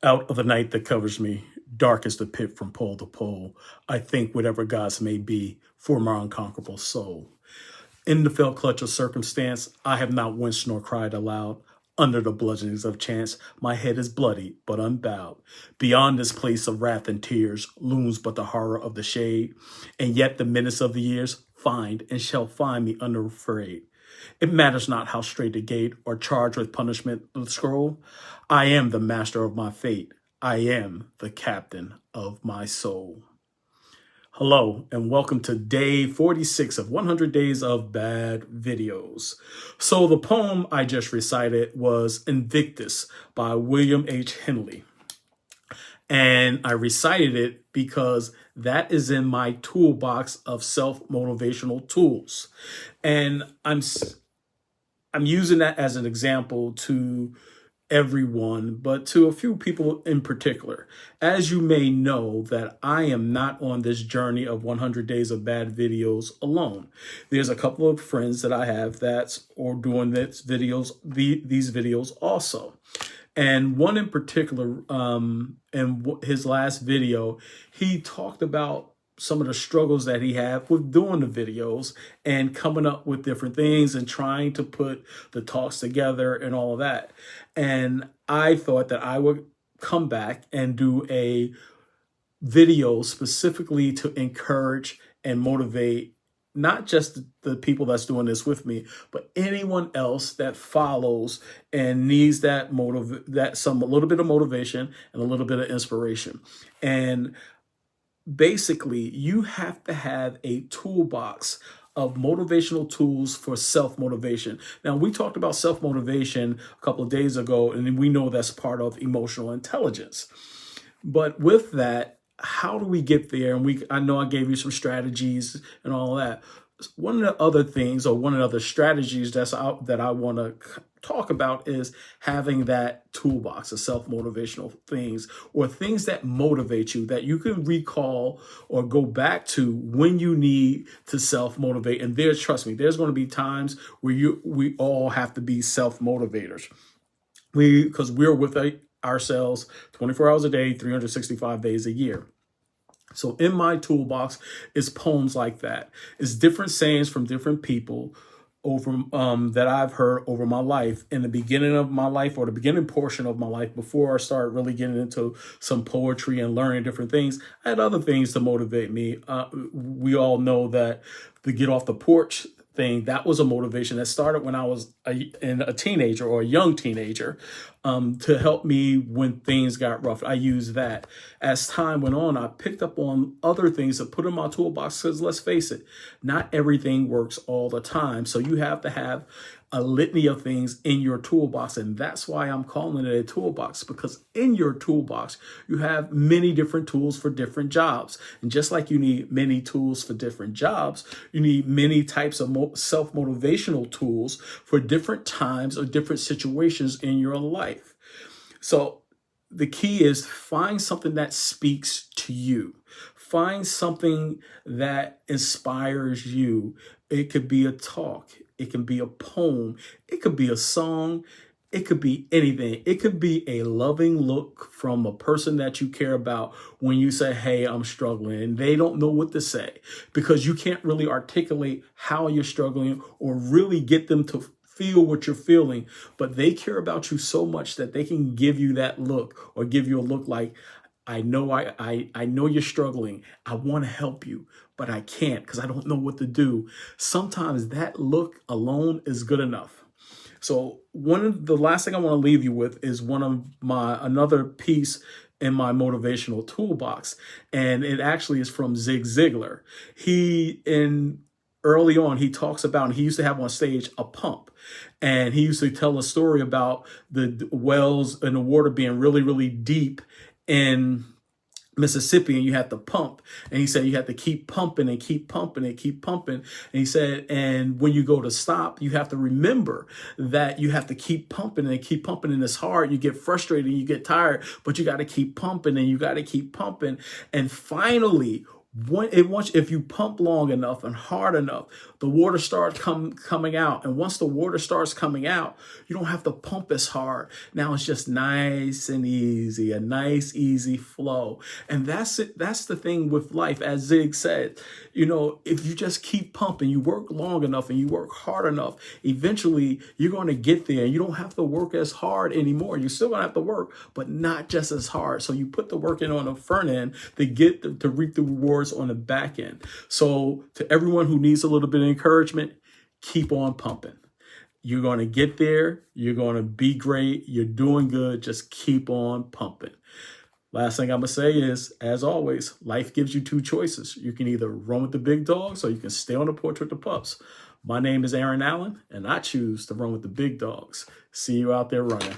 Out of the night that covers me, dark as the pit from pole to pole, I think whatever gods may be for my unconquerable soul. In the fell clutch of circumstance, I have not winced nor cried aloud. Under the bludgeonings of chance, my head is bloody but unbowed. Beyond this place of wrath and tears looms but the horror of the shade, and yet the menace of the years find and shall find me unafraid. It matters not how straight the gate or charged with punishment the scroll. I am the master of my fate. I am the captain of my soul. Hello, and welcome to day 46 of 100 Days of Bad Videos. So, the poem I just recited was Invictus by William H. Henley. And I recited it because that is in my toolbox of self-motivational tools. And I'm using that as an example to everyone, but to a few people in particular. As you may know, that I am not on this journey of 100 days of bad videos alone. There's a couple of friends that I have that's or doing these videos also. And one in particular, in his last video, he talked about some of the struggles that he had with doing the videos and coming up with different things and trying to put the talks together and all of that. And I thought that I would come back and do a video specifically to encourage and motivate not just the people that's doing this with me, but anyone else that follows and needs that a little bit of motivation and a little bit of inspiration. And basically, you have to have a toolbox of motivational tools for self-motivation. Now, we talked about self-motivation a couple of days ago, and we know that's part of emotional intelligence. But with that, how do we get there? And I know I gave you some strategies and all that. One of the other things, or one of the other strategies that's out that I want to talk about, is having that toolbox of self-motivational things, or things that motivate you, that you can recall or go back to when you need to self-motivate. And trust me, there's going to be times where we all have to be self-motivators. Because we're with ourselves 24 hours a day, 365 days a year. So in my toolbox is poems like that. It's different sayings from different people over that I've heard over my life, in the beginning of my life, or the beginning portion of my life, before I started really getting into some poetry and learning different things. I had other things to motivate me. We all know that the get off the porch thing, that was a motivation that started when I was a teenager, or a young teenager, to help me when things got rough. I used that. As time went on, I picked up on other things to put in my toolbox, because let's face it, not everything works all the time. So you have to have a litany of things in your toolbox. And that's why I'm calling it a toolbox, because in your toolbox, you have many different tools for different jobs. And just like you need many tools for different jobs, you need many types of self-motivational tools for different times or different situations in your life. So the key is find something that speaks to you. Find something that inspires you. It could be a talk. It can be a poem. It could be a song. It could be anything. It could be a loving look from a person that you care about when you say, hey, I'm struggling, and they don't know what to say, because you can't really articulate how you're struggling or really get them to feel what you're feeling. But they care about you so much that they can give you that look, or give you a look like, I know I know you're struggling. I want to help you, but I can't because I don't know what to do. Sometimes that look alone is good enough. So the last thing I want to leave you with is another piece in my motivational toolbox. And it actually is from Zig Ziglar. Early on, he talks about, and he used to have on stage a pump. And he used to tell a story about the wells and the water being really, really deep in Mississippi, and you have to pump. And he said you have to keep pumping and keep pumping and keep pumping. And he said, and when you go to stop, you have to remember that you have to keep pumping and keep pumping. And it's hard. You get frustrated, you get tired, but you got to keep pumping and you got to keep pumping. And finally, If you pump long enough and hard enough, the water starts coming out. And once the water starts coming out, you don't have to pump as hard. Now it's just nice and easy, a nice, easy flow. And that's it. That's the thing with life. As Zig said, if you just keep pumping, you work long enough and you work hard enough, eventually you're going to get there. You don't have to work as hard anymore. You're still going to have to work, but not just as hard. So you put the work in on the front end to reap the rewards on the back end. So to everyone who needs a little bit of encouragement, keep on pumping. You're going to get there. You're going to be great. You're doing good. Just keep on pumping. Last thing I'm going to say is, as always, life gives you two choices. You can either run with the big dogs or you can stay on the porch with the pups. My name is Aaron Allen, and I choose to run with the big dogs. See you out there running.